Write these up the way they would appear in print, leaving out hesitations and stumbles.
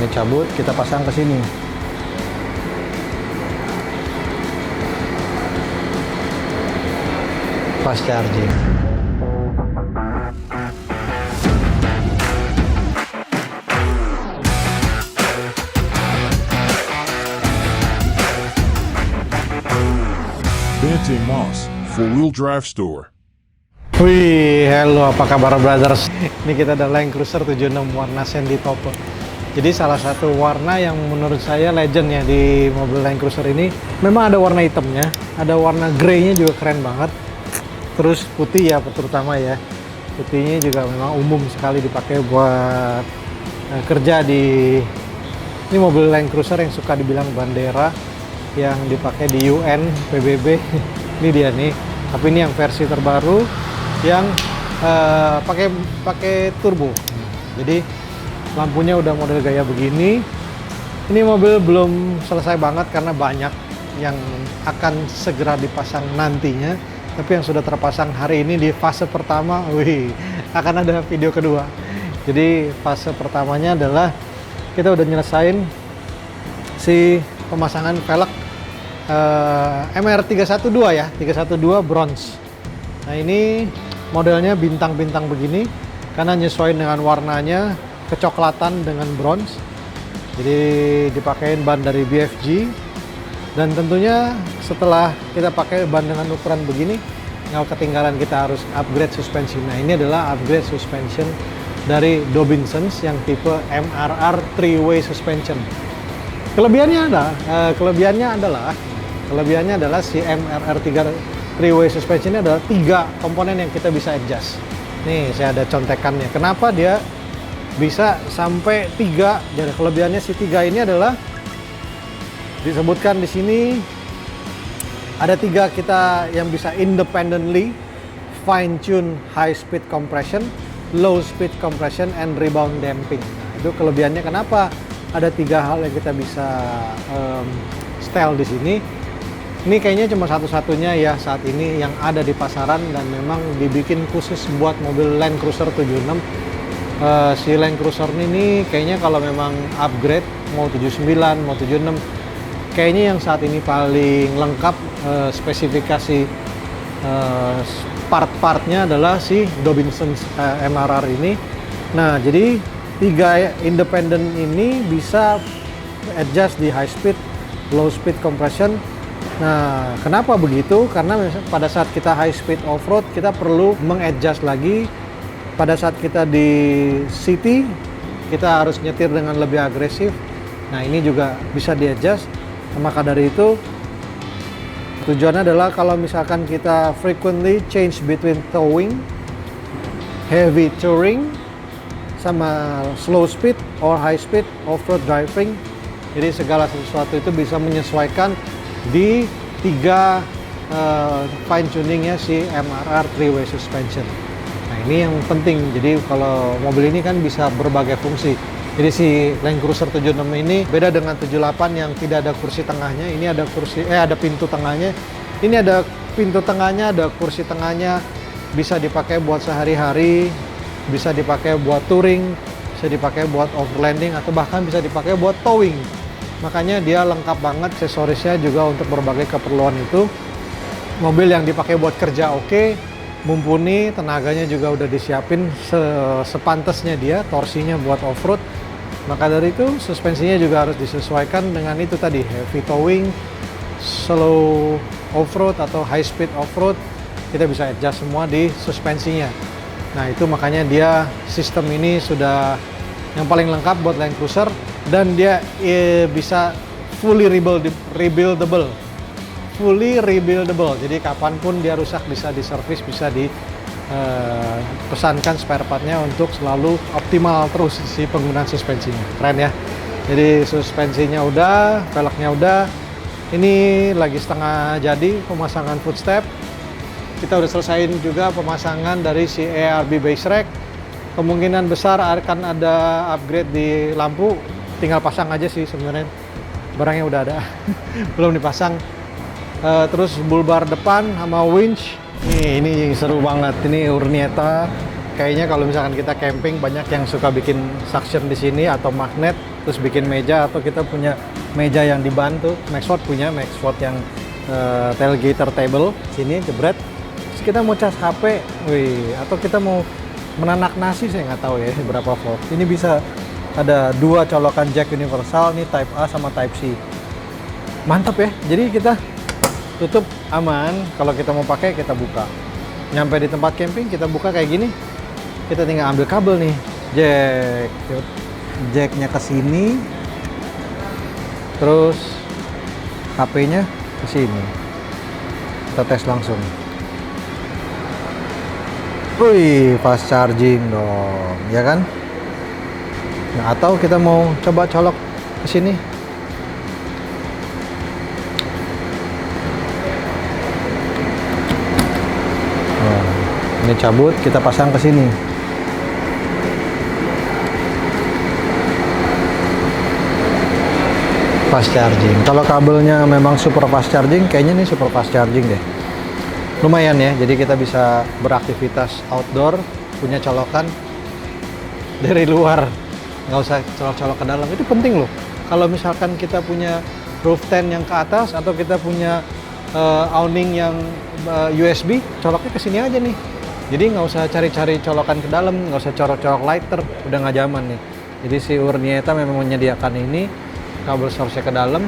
Ini cabut, kita pasang ke sini. Fast charging. Bente Moss, four-wheel drive store. Wih, halo, apa kabar brothers? Ini kita ada Land Cruiser 76 warna Sandy Topper. Jadi salah satu warna yang menurut saya legend ya di mobil Land Cruiser ini. Memang ada warna hitamnya, ada warna grey-nya juga keren banget. Terus putih ya terutama ya. Putihnya juga memang umum sekali dipakai buat kerja di ini mobil Land Cruiser yang suka dibilang bandera yang dipakai di UN, PBB. Ini dia nih. Tapi ini yang versi terbaru yang pakai turbo. Jadi lampunya udah model gaya begini. Ini mobil belum selesai banget karena banyak yang akan segera dipasang nantinya. Tapi yang sudah terpasang hari ini di fase pertama, wih, akan ada video kedua. Jadi fase pertamanya adalah kita udah nyelesain si pemasangan velg MR312 ya, 312 bronze. Nah ini modelnya bintang-bintang begini karena nyesuaiin dengan warnanya, kecoklatan dengan bronze. Jadi dipakein ban dari BFG. Dan tentunya setelah kita pakai ban dengan ukuran begini, nggak ketinggalan kita harus upgrade suspensi. Nah ini adalah upgrade suspension dari Dobinsons yang tipe MRR 3-way suspension. Kelebihannya adalah si MRR 3-way suspension ini adalah 3 komponen yang kita bisa adjust. Nih saya ada contekannya. Kenapa dia bisa sampai 3? Jadi kelebihannya si 3 ini adalah disebutkan di sini ada 3 kita yang bisa independently fine tune high speed compression, low speed compression, and rebound damping. Nah, itu kelebihannya kenapa ada 3 hal yang kita bisa setel di sini. Ini kayaknya cuma satu-satunya ya saat ini yang ada di pasaran dan memang dibikin khusus buat mobil Land Cruiser 76. Si Land Cruiser ini kayaknya kalau memang upgrade mau 79 mau 76 kayaknya yang saat ini paling lengkap spesifikasi part-partnya adalah si Dobinsons MRR ini. Nah, jadi 3 independent ini bisa adjust di high speed, low speed compression. Nah, kenapa begitu? Karena pada saat kita high speed off-road, kita perlu mengadjust lagi. Pada saat kita di city, kita harus nyetir dengan lebih agresif. Nah, ini juga bisa di-adjust. Maka dari itu tujuannya adalah kalau misalkan kita frequently change between towing, heavy touring, sama slow speed or high speed off-road driving. Jadi segala sesuatu itu bisa menyesuaikan di 3 fine tuningnya si MRR 3-way suspension. Nah ini yang penting. Jadi kalau mobil ini kan bisa berbagai fungsi. Jadi si Land Cruiser 76 ini beda dengan 78 yang tidak ada kursi tengahnya. Ini ada ada pintu tengahnya. Ini ada pintu tengahnya, ada kursi tengahnya. Bisa dipakai buat sehari-hari, bisa dipakai buat touring, bisa dipakai buat overlanding, atau bahkan bisa dipakai buat towing. Makanya dia lengkap banget, aksesorisnya juga untuk berbagai keperluan itu. Mobil yang dipakai buat kerja oke, mumpuni, tenaganya juga udah disiapin sepantasnya dia, torsinya buat off-road. Maka dari itu suspensinya juga harus disesuaikan dengan itu tadi, heavy towing, slow off-road atau high speed off-road. Kita bisa adjust semua di suspensinya. Nah itu makanya dia sistem ini sudah yang paling lengkap buat Land Cruiser, dan dia bisa fully rebuildable. Jadi kapanpun dia rusak bisa diservis, bisa dipesankan spare partnya untuk selalu optimal terus si penggunaan suspensinya. Keren ya. Jadi suspensinya udah, velgnya udah. Ini lagi setengah jadi pemasangan footstep. Kita udah selesaiin juga pemasangan dari si ARB base rack. Kemungkinan besar akan ada upgrade di lampu. Tinggal pasang aja sih sebenarnya. Barangnya udah ada. Belum dipasang. Terus bulbar depan sama winch. Ini seru banget. Ini Urnieta. Kayaknya kalau misalkan kita camping banyak yang suka bikin suction di sini atau magnet. terus bikin meja, atau kita punya meja yang dibantu. Maxford punya Maxford yang tailgater table, sini jebret. Terus kita mau cas HP, wih, atau kita mau menanak nasi, saya nggak tahu ya berapa volt. Ini bisa ada 2 colokan jack universal, nih Type A sama Type C. Mantap ya, jadi kita tutup aman. Kalau kita mau pakai, kita buka. Nyampe di tempat camping, kita buka kayak gini. Kita tinggal ambil kabel nih, jacknya ke sini, terus HP-nya ke sini. Kita tes langsung. Wih, fast charging dong, ya kan? Nah, atau kita mau coba colok ke sini. Ini cabut, kita pasang ke sini. Fast charging. Kalau kabelnya memang super fast charging, kayaknya ini super fast charging deh. Lumayan ya, jadi kita bisa beraktivitas outdoor, punya colokan dari luar, nggak usah colok-colok ke dalam. Itu penting loh. Kalau misalkan kita punya roof tent yang ke atas, atau kita punya awning yang USB, coloknya ke sini aja nih. Jadi nggak usah cari-cari colokan ke dalam, nggak usah colok-colok lighter, udah nggak zaman nih. Jadi si Urnieta memang menyediakan ini, kabel source-nya ke dalam.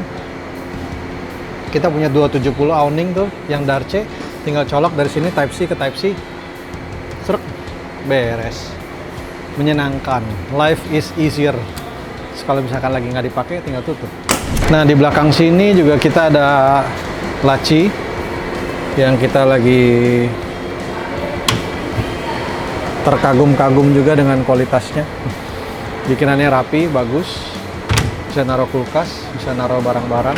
Kita punya 270 awning tuh, yang Darce, tinggal colok dari sini Type C ke Type C, serek, beres. Menyenangkan, life is easier. Terus kalau misalkan lagi nggak dipakai, tinggal tutup. Nah, di belakang sini juga kita ada laci yang kita lagi terkagum-kagum juga dengan kualitasnya. Bikinannya rapi, bagus. Bisa naruh kulkas, bisa naruh barang-barang.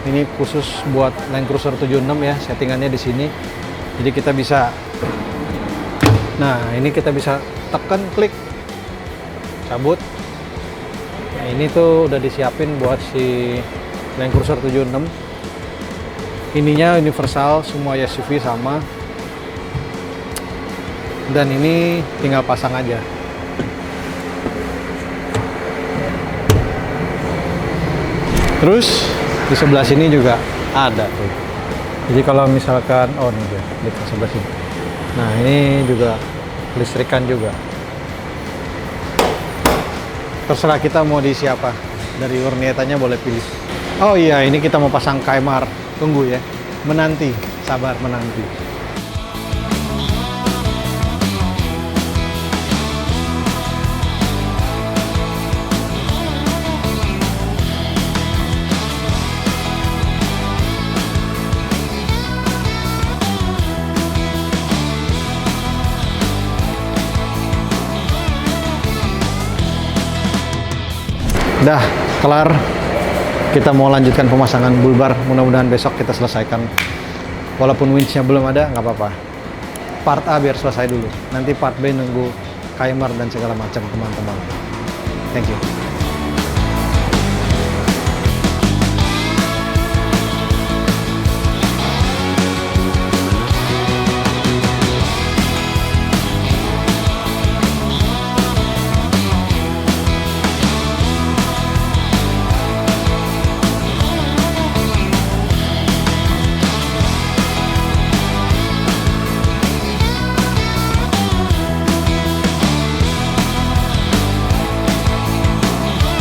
Ini khusus buat Land Cruiser 76 ya, settingannya di sini. Jadi kita bisa, nah ini kita bisa tekan klik, cabut. Nah, ini tuh udah disiapin buat si Land Cruiser 76. Ininya universal, semua SUV sama. Dan ini tinggal pasang aja. Terus di sebelah sini juga ada tuh. Jadi kalau misalkan, oh ini dia di sebelah sini. Nah ini juga listrikan juga. Terserah kita mau diisi apa. Dari Urnietanya boleh pilih. Oh iya, ini kita mau pasang Kaimar. Tunggu ya, menanti, sabar menanti. Dah, kelar. Kita mau lanjutkan pemasangan bulbar. Mudah-mudahan besok kita selesaikan. Walaupun winch-nya belum ada, nggak apa-apa. Part A biar selesai dulu. Nanti part B nunggu Kaimar dan segala macam teman-teman. Thank you.